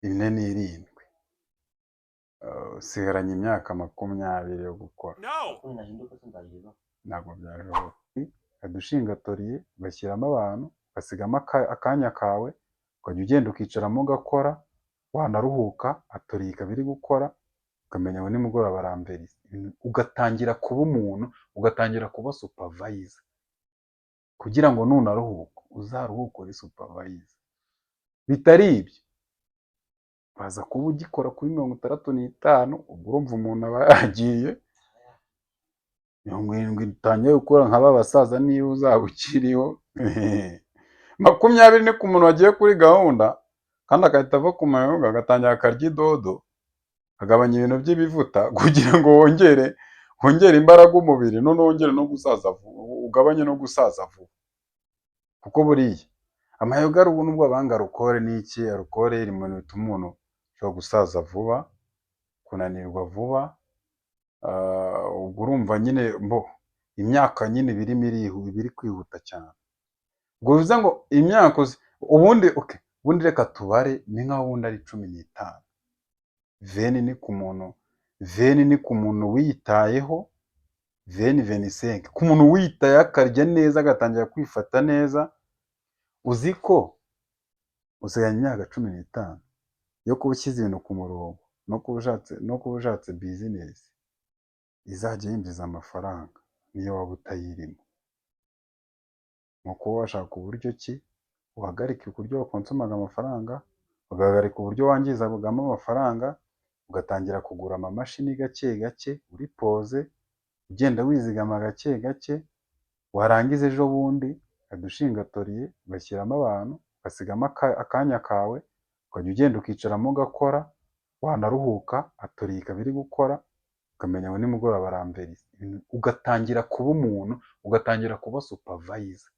47 usigaranye imyaka 20 yo gukora ntabwo byashoboka. Adushinga toriye ugashyiramo abantu ugasigamo akanya kawe ukajya ugenda ukicaramo ugakora, wanaruhuka atoriye ikaba iri gukora ukamenya ngo nimugoroba aramberiza, ugatangira kuba umuntu, ugatangira kuba supervisor kugira ngo nunaruhuka uzaruhuke uri supervisor. Bitari ibyo baza kuba ugikora kuri 65, ubwo urumva umuntu aba yagiye 70 utangiye gukora nk'aba basaza niba uzaba ukiriho. 20 ni ku muntu wagiye kuri gahunda kandi agahita ava ku mayoga agatangira akarya idodo agabanya ibintu by'ibivuta kugira ngo wongere imbaraga umubiri, none wongere no gusaza vuba, ugabanye no gusaza vuba. Kuko buriya amayoga ari ubu nubwo abanga alcohol n'iki, alcohol iri mu bintu bituma umuntu ashobora gusaza vuba, kunanirwa vuba. Ubwo urumva nyine imyaka nyine biri kwihuta cyane. Ubwo bivuze ngo imyaka ubundi reka tubare ni nkaho ubundi ari 15. Veni ni ku muntu wiyitayeho, 25 ku muntu wiyitaye akarya neza agatangira kwifata neza. Uzi ko usigaranye imyaka 15 yo kuba ushyize ibintu ku murongo no kuba ushatse business izajya yinjiza amafaranga niyo waba utayirimo. Nko kuba washaka uburyo ki uhagarika uburyo wakonsumaga amafaranga, ugahagarika uburyo wangizagamo amafaranga, ugatangira kugura amamashini gake gake uri poze, ugenda wizigama gake gake, warangiza ejo bundi adushinga toriye ugashyiramo abantu ugasigamo akanya kawe ukajya ugenda ukicaramo ugakora, wanaruhuka atoriye ikaba iri gukora ukamenya ngo nimugoroba aramberiza, ugatangira kuba umuntu, ugatangira kuba supervisor